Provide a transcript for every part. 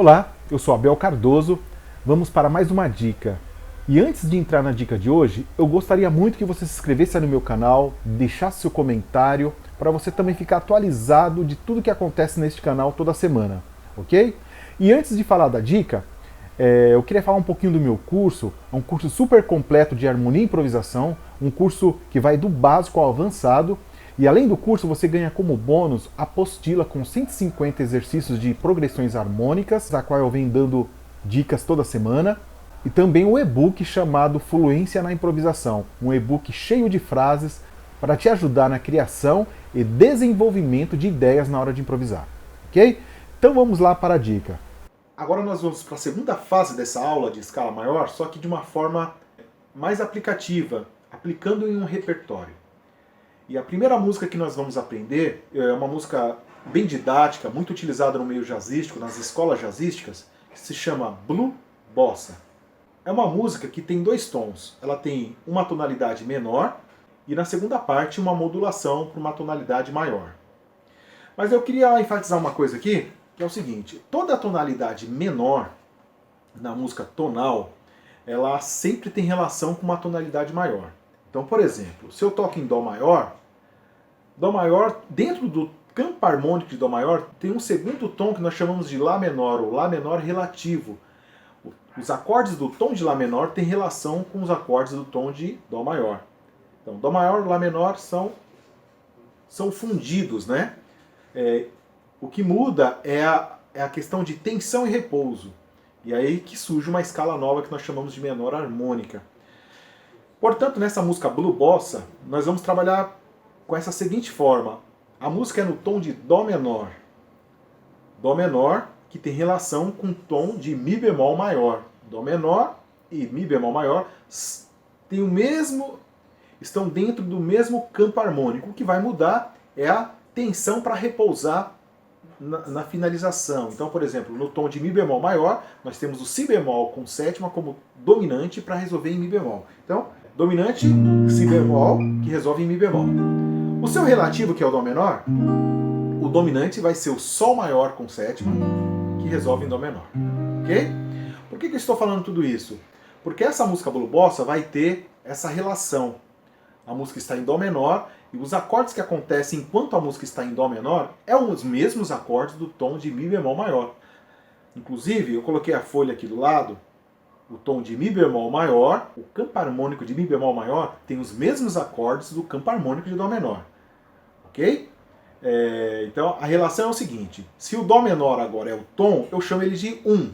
Olá, eu sou Abel Cardoso, vamos para mais uma dica. E antes de entrar na dica de hoje, eu gostaria muito que você se inscrevesse no meu canal, deixasse seu comentário, para você também ficar atualizado de tudo que acontece neste canal toda semana, ok? E antes de falar da dica, eu queria falar um pouquinho do meu curso, é um curso super completo de harmonia e improvisação, um curso que vai do básico ao avançado, e além do curso, você ganha como bônus a apostila com 150 exercícios de progressões harmônicas, a qual eu venho dando dicas toda semana, e também o e-book chamado Fluência na Improvisação, um e-book cheio de frases para te ajudar na criação e desenvolvimento de ideias na hora de improvisar, ok? Então vamos lá para a dica. Agora nós vamos para a segunda fase dessa aula de escala maior, só que de uma forma mais aplicativa, aplicando em um repertório. E a primeira música que nós vamos aprender é uma música bem didática, muito utilizada no meio jazzístico, nas escolas jazzísticas, que se chama Blue Bossa. É uma música que tem dois tons. Ela tem uma tonalidade menor e na segunda parte uma modulação para uma tonalidade maior. Mas eu queria enfatizar uma coisa aqui, que é o seguinte: toda tonalidade menor na música tonal, ela sempre tem relação com uma tonalidade maior. Então, por exemplo, se eu toco em Dó maior, dentro do campo harmônico de Dó maior, tem um segundo tom que nós chamamos de Lá menor, ou Lá menor relativo. Os acordes do tom de Lá menor têm relação com os acordes do tom de Dó maior. Então, Dó maior e Lá menor são fundidos, né? O que muda é a questão de tensão e repouso. E aí que surge uma escala nova que nós chamamos de menor harmônica. Portanto, nessa música Blue Bossa, nós vamos trabalhar com essa seguinte forma. A música é no tom de Dó menor. Dó menor, que tem relação com o tom de Mi bemol maior. Dó menor e Mi bemol maior têm estão dentro do mesmo campo harmônico. O que vai mudar é a tensão para repousar na finalização. Então, por exemplo, no tom de Mi bemol maior, nós temos o Si bemol com sétima como dominante para resolver em Mi bemol. Então, dominante, Si bemol, que resolve em Mi bemol. O seu relativo, que é o Dó menor, o dominante vai ser o Sol maior com sétima, que resolve em Dó menor. Ok? Por que eu estou falando tudo isso? Porque essa música Blue Bossa vai ter essa relação. A música está em Dó menor e os acordes que acontecem enquanto a música está em Dó menor são os mesmos acordes do tom de Mi bemol maior. Inclusive, eu coloquei a folha aqui do lado, o tom de Mi bemol maior, o campo harmônico de Mi bemol maior tem os mesmos acordes do campo harmônico de Dó menor. Ok? Então a relação é o seguinte: se o Dó menor agora é o tom, eu chamo ele de 1.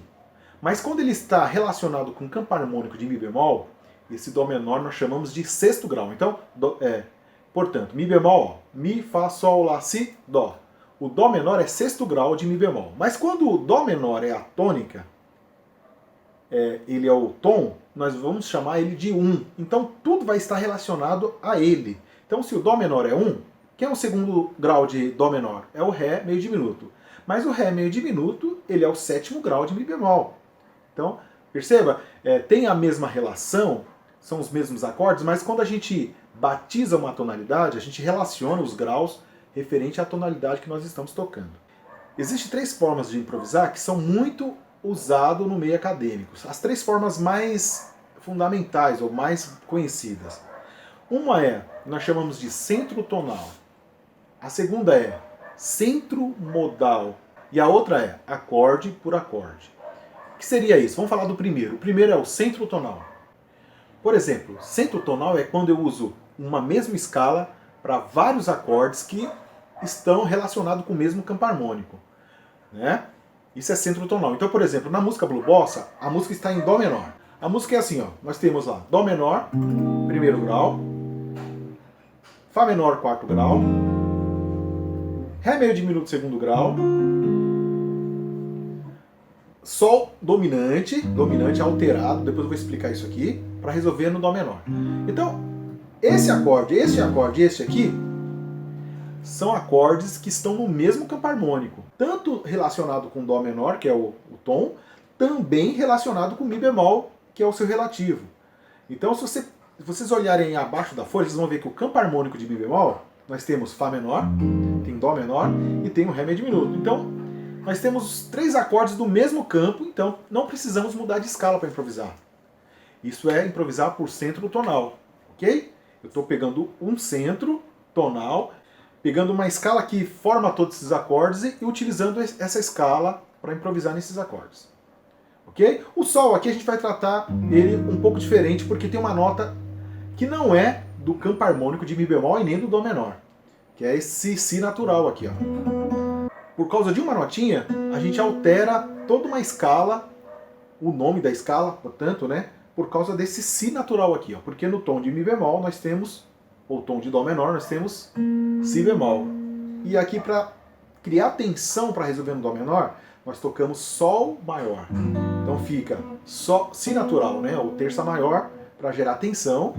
Mas quando ele está relacionado com o campo harmônico de Mi bemol, esse Dó menor nós chamamos de sexto grau. Então, portanto, Mi bemol, Mi, Fá, Sol, Lá, Si, Dó. O Dó menor é sexto grau de Mi bemol. Mas quando o Dó menor é a tônica, ele é o tom, nós vamos chamar ele de 1. Então tudo vai estar relacionado a ele. Então se o Dó menor é 1, quem é o segundo grau de Dó menor? É o Ré meio diminuto. Mas o Ré meio diminuto, ele é o sétimo grau de Mi bemol. Então, perceba, tem a mesma relação, são os mesmos acordes, mas quando a gente batiza uma tonalidade, a gente relaciona os graus referente à tonalidade que nós estamos tocando. Existem 3 formas de improvisar que são muito usadas no meio acadêmico. As 3 formas mais fundamentais ou mais conhecidas. Uma nós chamamos de centro tonal. A segunda é centro modal. E a outra é acorde por acorde. O que seria isso? Vamos falar do primeiro. O primeiro é o centro tonal. Por exemplo, centro tonal é quando eu uso uma mesma escala para vários acordes que estão relacionados com o mesmo campo harmônico. Né? Isso é centro tonal. Então, por exemplo, na música Blue Bossa, a música está em Dó menor. A música é assim, ó. Nós temos lá Dó menor, primeiro grau, Fá menor, quarto grau, Ré meio diminuto, segundo grau, Sol dominante alterado, depois eu vou explicar isso aqui, para resolver no Dó menor. Então, esse acorde, esse aqui, são acordes que estão no mesmo campo harmônico, tanto relacionado com Dó menor, que é o tom, também relacionado com Mi bemol, que é o seu relativo. Então, se vocês olharem abaixo da folha, vocês vão ver que o campo harmônico de Mi bemol, nós temos Fá menor, tem Dó menor e tem o Ré meio diminuto. Então, nós temos 3 acordes do mesmo campo, então não precisamos mudar de escala para improvisar. Isso é improvisar por centro tonal, ok? Eu estou pegando um centro tonal, pegando uma escala que forma todos esses acordes e utilizando essa escala para improvisar nesses acordes. Ok? O Sol aqui a gente vai tratar ele um pouco diferente, porque tem uma nota que não é do campo harmônico de Mi bemol e nem do Dó menor, que é esse Si natural aqui, ó. Por causa de uma notinha, a gente altera toda uma escala, o nome da escala, portanto, né? Por causa desse Si natural aqui, ó. Porque no tom de Mi bemol nós temos, ou tom de Dó menor, nós temos Si bemol. E aqui para criar tensão para resolver no Dó menor, nós tocamos Sol maior. Então fica Si natural, né? Ou terça maior, para gerar tensão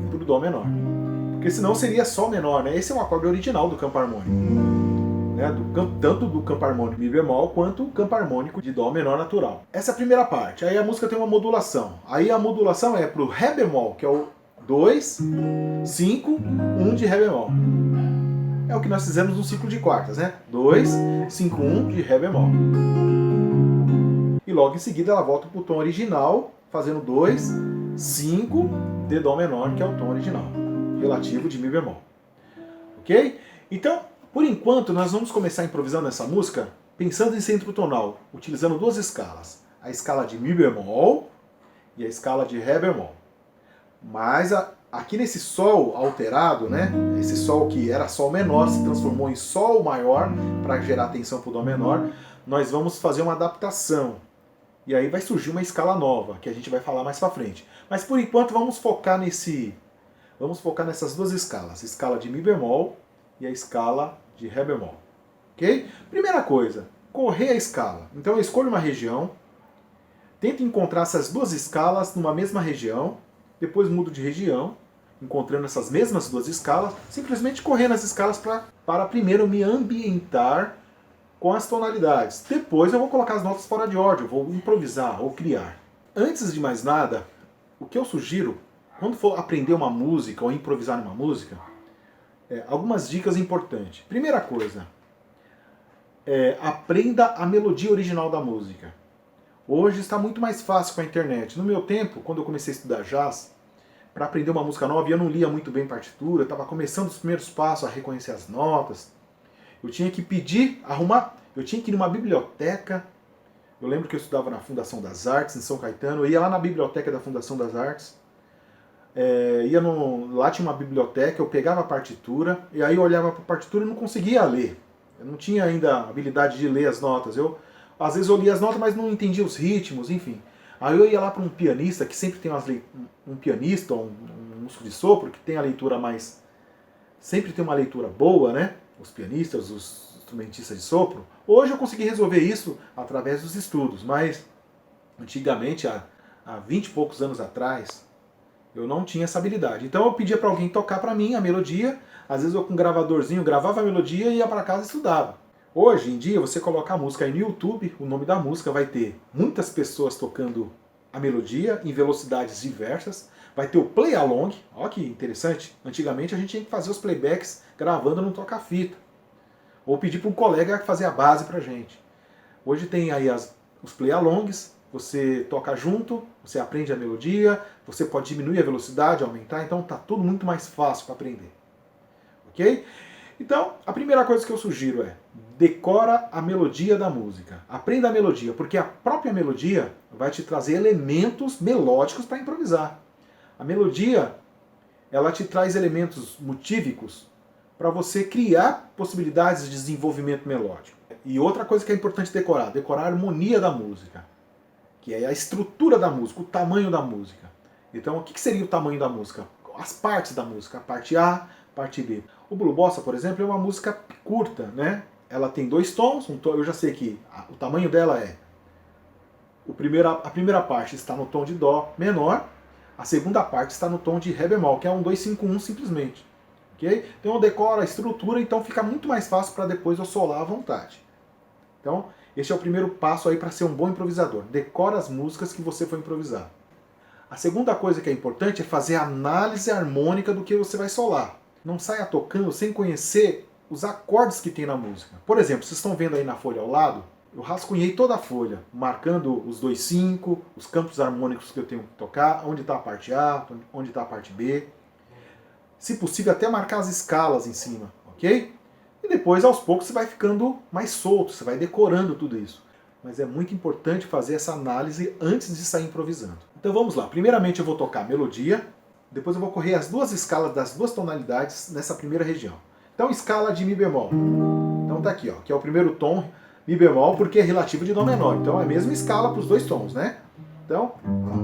para o Dó menor. Porque senão seria Sol menor, né? Esse é o acorde original do campo harmônico. Né? Tanto do campo harmônico Mi bemol, quanto o campo harmônico de Dó menor natural. Essa é a primeira parte. Aí a música tem uma modulação. Aí a modulação é para o Ré bemol, que é o 2, 5, 1 de Ré bemol. É o que nós fizemos no ciclo de quartas, né? 2, 5, 1 de Ré bemol. E logo em seguida ela volta para o tom original, fazendo 2, 5 de Dó menor, que é o tom original, relativo de Mi bemol. Ok? Então, por enquanto, nós vamos começar improvisando essa música pensando em centro tonal, utilizando 2 escalas. A escala de Mi bemol e a escala de Ré bemol. Mas aqui nesse Sol alterado, né? Esse Sol que era Sol menor se transformou em Sol maior para gerar tensão para o Dó menor. Nós vamos fazer uma adaptação. E aí vai surgir uma escala nova, que a gente vai falar mais para frente. Mas por enquanto vamos focar nessas 2 escalas, a escala de Mi bemol e a escala de Ré bemol. Ok? Primeira coisa, correr a escala. Então eu escolho uma região, tento encontrar essas 2 escalas numa mesma região, depois mudo de região, encontrando essas mesmas 2 escalas, simplesmente correndo as escalas para primeiro me ambientar com as tonalidades. Depois eu vou colocar as notas fora de ordem, eu vou improvisar ou criar. Antes de mais nada, o que eu sugiro, quando for aprender uma música ou improvisar uma música, algumas dicas importantes. Primeira coisa, aprenda a melodia original da música. Hoje está muito mais fácil com a internet. No meu tempo, quando eu comecei a estudar jazz, para aprender uma música nova, eu não lia muito bem partitura, estava começando os primeiros passos a reconhecer as notas. Eu tinha que eu tinha que ir numa biblioteca. Eu lembro que eu estudava na Fundação das Artes, em São Caetano. Eu ia lá na biblioteca da Fundação das Artes. Lá tinha uma biblioteca, eu pegava a partitura, e aí eu olhava para a partitura e não conseguia ler. Eu não tinha ainda a habilidade de ler as notas. Às vezes eu lia as notas, mas não entendia os ritmos, enfim. Aí eu ia lá para um pianista, que sempre tem um pianista, um músico de sopro, que tem a leitura mais... Sempre tem uma leitura boa, né? Os pianistas, os instrumentistas de sopro. Hoje eu consegui resolver isso através dos estudos, mas antigamente, há 20 e poucos anos atrás, eu não tinha essa habilidade. Então eu pedia para alguém tocar para mim a melodia, às vezes eu com um gravadorzinho gravava a melodia e ia para casa e estudava. Hoje em dia você coloca a música aí no YouTube, o nome da música vai ter muitas pessoas tocando a melodia em velocidades diversas, vai ter o play along, olha que interessante, antigamente a gente tinha que fazer os playbacks gravando no toca-fita, ou pedir para um colega fazer a base pra gente. Hoje tem aí os play alongs, você toca junto, você aprende a melodia, você pode diminuir a velocidade, aumentar, então tá tudo muito mais fácil para aprender. Ok? Então, a primeira coisa que eu sugiro é decora a melodia da música. Aprenda a melodia, porque a própria melodia vai te trazer elementos melódicos para improvisar. A melodia, ela te traz elementos motívicos para você criar possibilidades de desenvolvimento melódico. E outra coisa que é importante decorar a harmonia da música, que é a estrutura da música, o tamanho da música. Então, o que seria o tamanho da música? As partes da música, a parte A, parte B. O Blue Bossa, por exemplo, é uma música curta, né? Ela tem 2 tons, eu já sei que o tamanho dela é... A primeira parte está no tom de Dó menor, a segunda parte está no tom de Ré bemol, que é um 2, 5, 1 simplesmente. Okay? Então eu decoro a estrutura, então fica muito mais fácil para depois eu solar à vontade. Então, esse é o primeiro passo aí para ser um bom improvisador. Decora as músicas que você for improvisar. A segunda coisa que é importante é fazer a análise harmônica do que você vai solar. Não saia tocando sem conhecer os acordes que tem na música. Por exemplo, vocês estão vendo aí na folha ao lado, eu rascunhei toda a folha, marcando os 2/5, os campos harmônicos que eu tenho que tocar, onde está a parte A, onde está a parte B. Se possível, até marcar as escalas em cima, ok? E depois, aos poucos, você vai ficando mais solto, você vai decorando tudo isso. Mas é muito importante fazer essa análise antes de sair improvisando. Então vamos lá. Primeiramente eu vou tocar a melodia, depois eu vou correr as duas escalas das duas tonalidades nessa primeira região. Então, escala de Mi bemol. Então tá aqui, ó, que é o primeiro tom, Mi bemol, porque é relativo de Dó menor. Então é a mesma escala para os dois tons, né? Então, ó.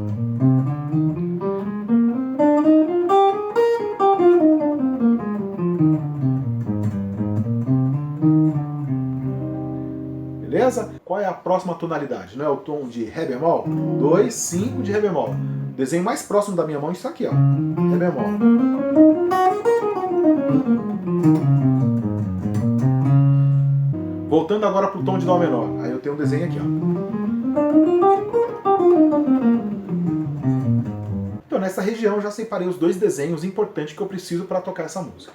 Beleza? Qual é a próxima tonalidade? Não é o tom de Ré bemol? 2, 5 de Ré bemol. O desenho mais próximo da minha mão é isso aqui, ó. Ré bemol. Voltando agora para o tom de Dó menor. Aí eu tenho um desenho aqui, ó. Então nessa região eu já separei os dois desenhos importantes que eu preciso para tocar essa música.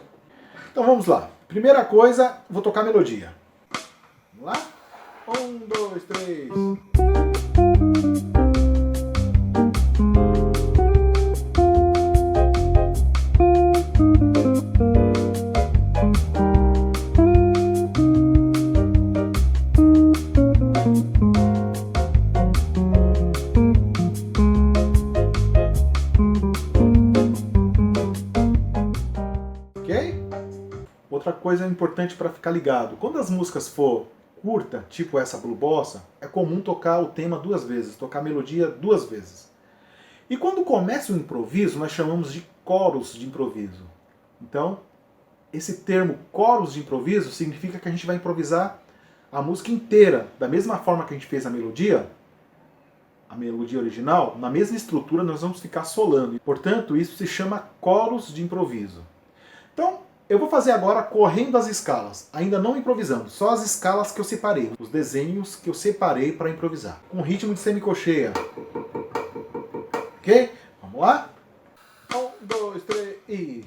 Então vamos lá. Primeira coisa, vou tocar a melodia. Vamos lá? 1, 2, 3. Ok? Outra coisa importante para ficar ligado. Quando as músicas for curta, tipo essa Blue Bossa, é comum tocar o tema 2 vezes, tocar a melodia 2 vezes. E quando começa o improviso, nós chamamos de coros de improviso. Então, esse termo coros de improviso significa que a gente vai improvisar a música inteira, da mesma forma que a gente fez a melodia original, na mesma estrutura nós vamos ficar solando. Portanto, isso se chama coros de improviso. Então, eu vou fazer agora correndo as escalas, ainda não improvisando, só as escalas que eu separei, os desenhos que eu separei para improvisar, com ritmo de semicocheia. Ok? Vamos lá? 1, 2, 3 e...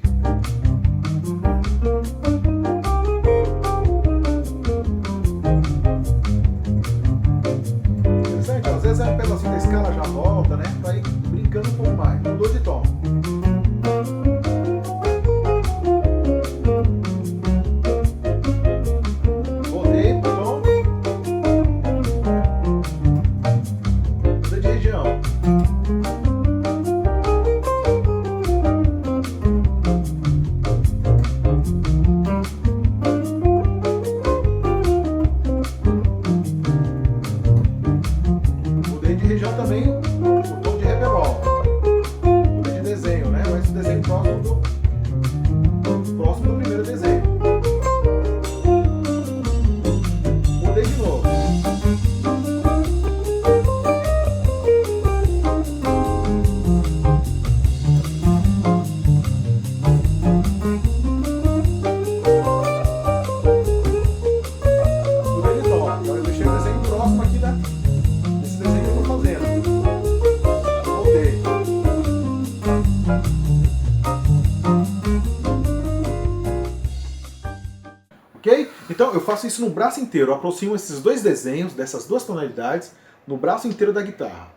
Interessante, às vezes é um pedacinho da escala já volta, né? Pra ir brincando um pouco mais. Mudou de tom. Ok? Então eu faço isso no braço inteiro, eu aproximo esses dois desenhos, dessas duas tonalidades, no braço inteiro da guitarra.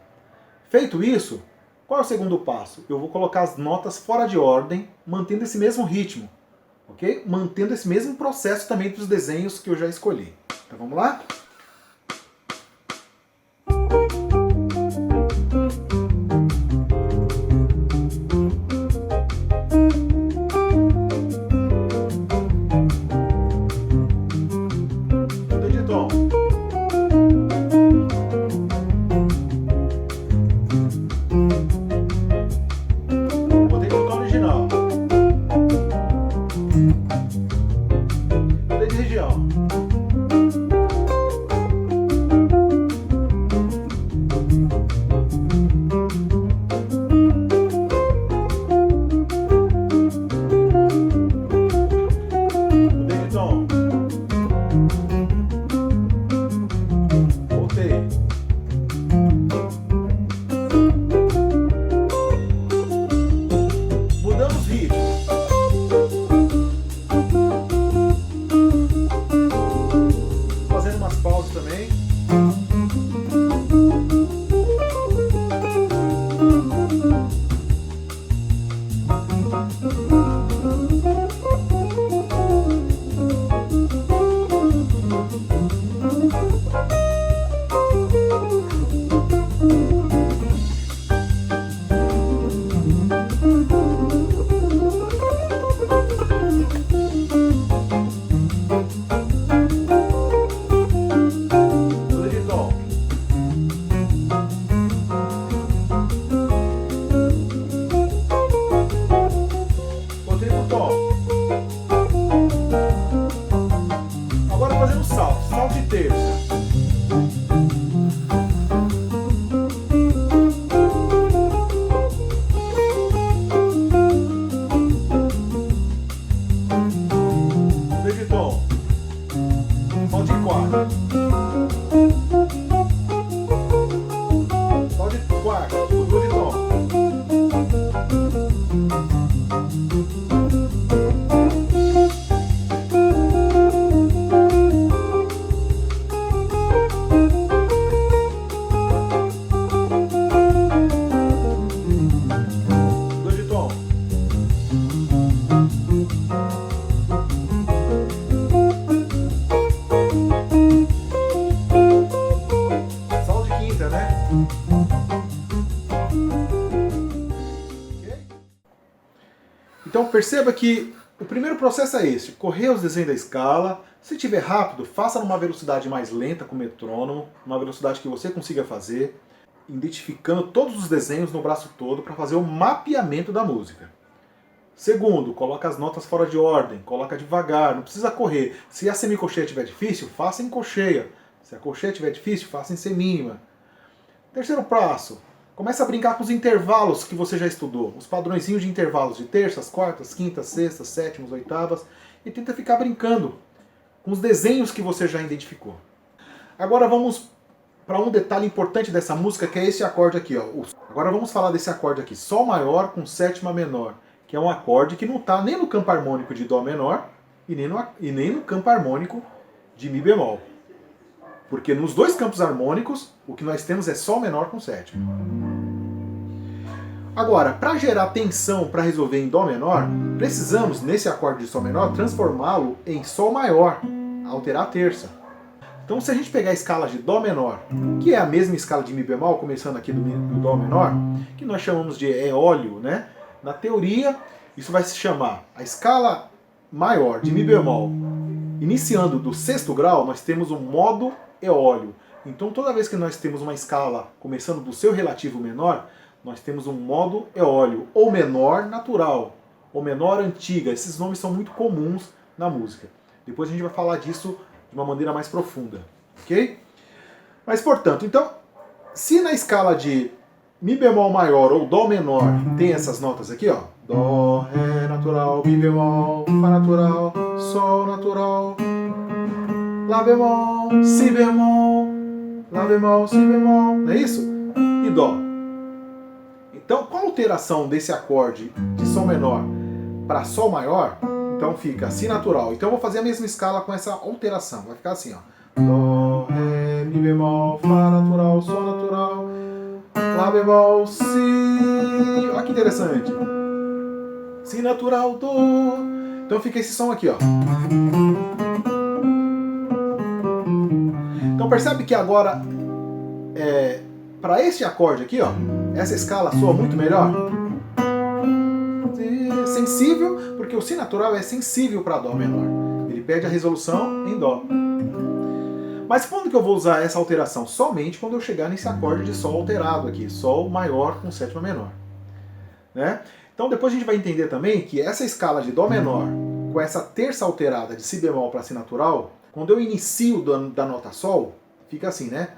Feito isso, qual é o segundo passo? Eu vou colocar as notas fora de ordem, mantendo esse mesmo ritmo, ok? Mantendo esse mesmo processo também dos desenhos que eu já escolhi. Então vamos lá? Então perceba que o primeiro processo é esse, correr os desenhos da escala. Se tiver rápido, faça numa velocidade mais lenta com o metrônomo, uma velocidade que você consiga fazer, identificando todos os desenhos no braço todo para fazer o mapeamento da música. Segundo, coloca as notas fora de ordem, coloca devagar, não precisa correr. Se a semicolcheia estiver difícil, faça em colcheia. Se a colcheia estiver difícil, faça em semínima. Terceiro passo, começa a brincar com os intervalos que você já estudou, os padrõezinhos de intervalos de terças, quartas, quintas, sextas, sétimas, oitavas, e tenta ficar brincando com os desenhos que você já identificou. Agora vamos para um detalhe importante dessa música, que é esse acorde aqui. Ó. Agora vamos falar desse acorde aqui, Sol maior com sétima menor, que é um acorde que não está nem no campo harmônico de Dó menor e nem no campo harmônico de Mi bemol. Porque nos dois campos harmônicos, o que nós temos é Sol menor com sétima. Agora, para gerar tensão para resolver em Dó menor, precisamos, nesse acorde de Sol menor, transformá-lo em Sol maior, alterar a terça. Então, se a gente pegar a escala de Dó menor, que é a mesma escala de Mi bemol, começando aqui do Dó menor, que nós chamamos de eólio, né? Na teoria, isso vai se chamar a escala maior de Mi bemol. Iniciando do sexto grau, nós temos um modo eólio. Então, toda vez que nós temos uma escala começando do seu relativo menor, nós temos um modo eólio, ou menor natural, ou menor antiga. Esses nomes são muito comuns na música. Depois a gente vai falar disso de uma maneira mais profunda, ok? Mas, portanto, então, se na escala de Mi bemol maior ou Dó menor tem essas notas aqui, ó, Dó, Ré natural, Mi bemol, Fá natural, Sol natural, Lá bemol, Si bemol, Lá bemol, Si bemol, não é isso? E Dó. Então, qual a alteração desse acorde de Sol menor para Sol maior? Então fica Si natural. Então eu vou fazer a mesma escala com essa alteração. Vai ficar assim, ó. Dó, Ré, Mi bemol, Fá natural, Sol natural, Lá bemol, Si. Olha que interessante. Si natural, Dó. Então fica esse som aqui, ó. Então percebe que agora, para esse acorde aqui, ó, essa escala soa muito melhor. Sensível, porque o Si natural é sensível para Dó menor. Ele pede a resolução em Dó. Mas quando que eu vou usar essa alteração? Somente quando eu chegar nesse acorde de Sol alterado aqui, Sol maior com sétima menor. Né? Então depois a gente vai entender também que essa escala de Dó menor, com essa terça alterada de Si bemol para Si natural, quando eu inicio da nota Sol, fica assim, né?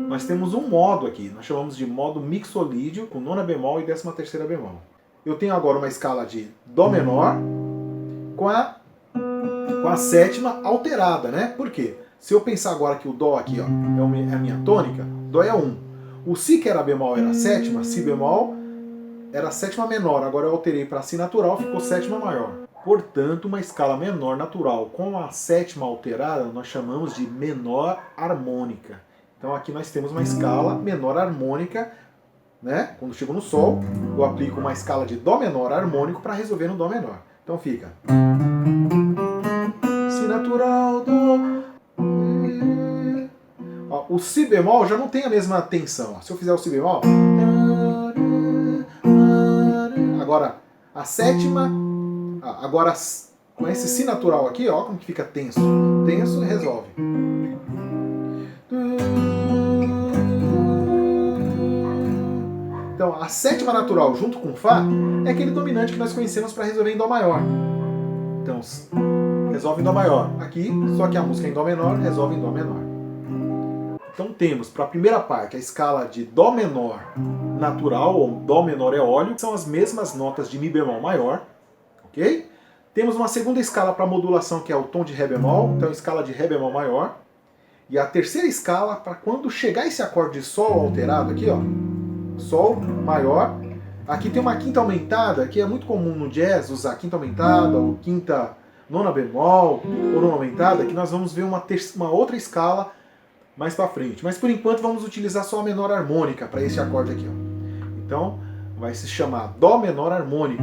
Nós temos um modo aqui, nós chamamos de modo mixolídio, com nona bemol e 13ª bemol. Eu tenho agora uma escala de Dó menor com a sétima alterada, né? Por quê? Se eu pensar agora que o Dó aqui, ó, é a minha tônica, Dó é 1. O Si, que era bemol, era sétima, Si bemol era sétima menor, agora eu alterei para Si natural, ficou sétima maior. Portanto, uma escala menor natural com a sétima alterada, nós chamamos de menor harmônica. Então aqui nós temos uma escala menor harmônica, né? Quando chego no Sol, eu aplico uma escala de Dó menor harmônico para resolver no Dó menor. Então fica Si natural, Dó. Ó, o Si bemol já não tem a mesma tensão. Ó. Se eu fizer o Si bemol, agora a sétima, agora com esse Si natural aqui, ó, como que fica tenso. Tenso e resolve. Então, a sétima natural junto com Fá é aquele dominante que nós conhecemos para resolver em Dó maior. Então, resolve em Dó maior. Aqui, só que a música é em Dó menor, resolve em Dó menor. Então temos, para a primeira parte, a escala de Dó menor natural, ou Dó menor eólio, que são as mesmas notas de Mi bemol maior, ok? Temos uma segunda escala para modulação, que é o tom de Ré bemol, então escala de Ré bemol maior. E a terceira escala, para quando chegar esse acorde de Sol alterado aqui, ó, Sol maior. Aqui tem uma quinta aumentada, que é muito comum no jazz usar quinta aumentada, ou quinta nona bemol, ou nona aumentada, que nós vamos ver uma outra escala mais para frente. Mas por enquanto vamos utilizar só a menor harmônica para esse acorde aqui. Ó. Então vai se chamar Dó menor harmônico.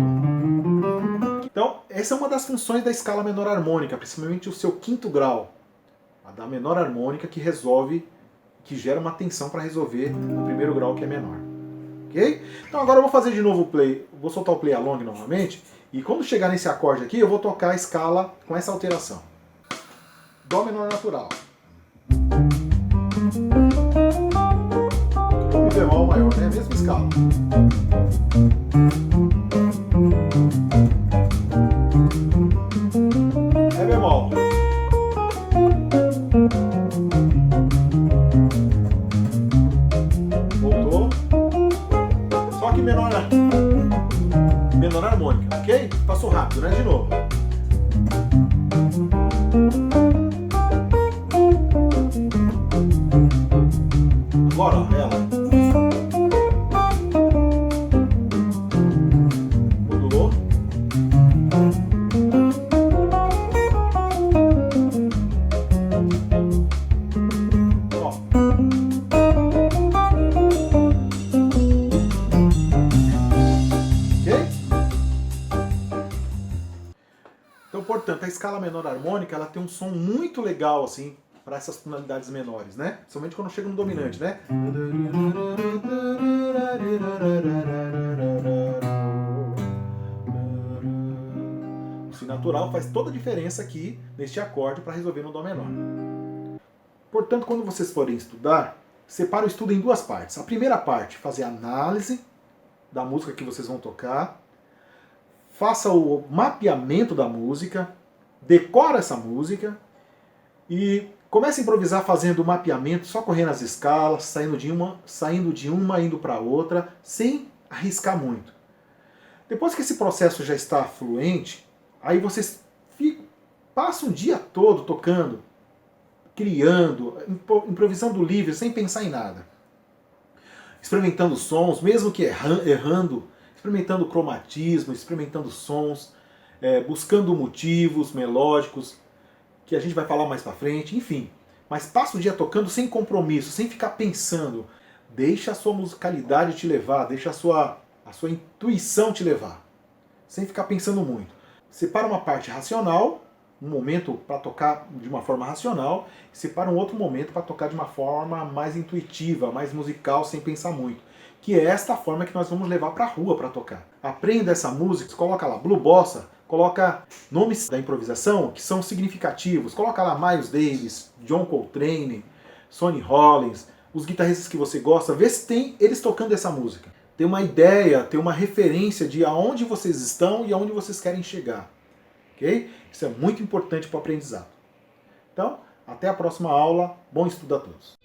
Então essa é uma das funções da escala menor harmônica, principalmente o seu quinto grau. A da menor harmônica que resolve, que gera uma tensão para resolver o primeiro grau que é menor. Ok? Então agora eu vou fazer de novo o play, vou soltar o play along novamente, e quando chegar nesse acorde aqui eu vou tocar a escala com essa alteração. Dó menor natural. Mi bemol maior, né? Mesma escala. Ré bemol. Voltou. Só que menor harmônica, ok? Passou rápido, né? De novo. Agora, ó, ela. Modulou. Ó. Ok? Então, portanto, a escala menor harmônica, ela tem um som muito legal, assim, para essas tonalidades menores, né? Somente quando chega no dominante, né? O Si natural faz toda a diferença aqui neste acorde para resolver no Dó menor. Portanto, quando vocês forem estudar, separe o estudo em duas partes. A primeira parte, fazer a análise da música que vocês vão tocar, faça o mapeamento da música, decora essa música e comece a improvisar fazendo o mapeamento, só correndo as escalas, saindo de uma, indo para outra, sem arriscar muito. Depois que esse processo já está fluente, aí vocês passam o dia todo tocando, criando, improvisando livre, sem pensar em nada. Experimentando sons, mesmo que errando, experimentando cromatismo, experimentando sons, buscando motivos melódicos, que a gente vai falar mais pra frente, enfim. Mas passa o dia tocando sem compromisso, sem ficar pensando. Deixa a sua musicalidade te levar, deixa a sua intuição te levar. Sem ficar pensando muito. Separa uma parte racional, um momento para tocar de uma forma racional, e separa um outro momento para tocar de uma forma mais intuitiva, mais musical, sem pensar muito. Que é esta forma que nós vamos levar para a rua para tocar. Aprenda essa música, coloca lá Blue Bossa, coloca nomes da improvisação que são significativos, coloca lá Miles Davis, John Coltrane, Sonny Rollins, os guitarristas que você gosta, vê se tem eles tocando essa música. Tem uma ideia, tem uma referência de aonde vocês estão e aonde vocês querem chegar. Ok? Isso é muito importante para o aprendizado. Então, até a próxima aula. Bom estudo a todos.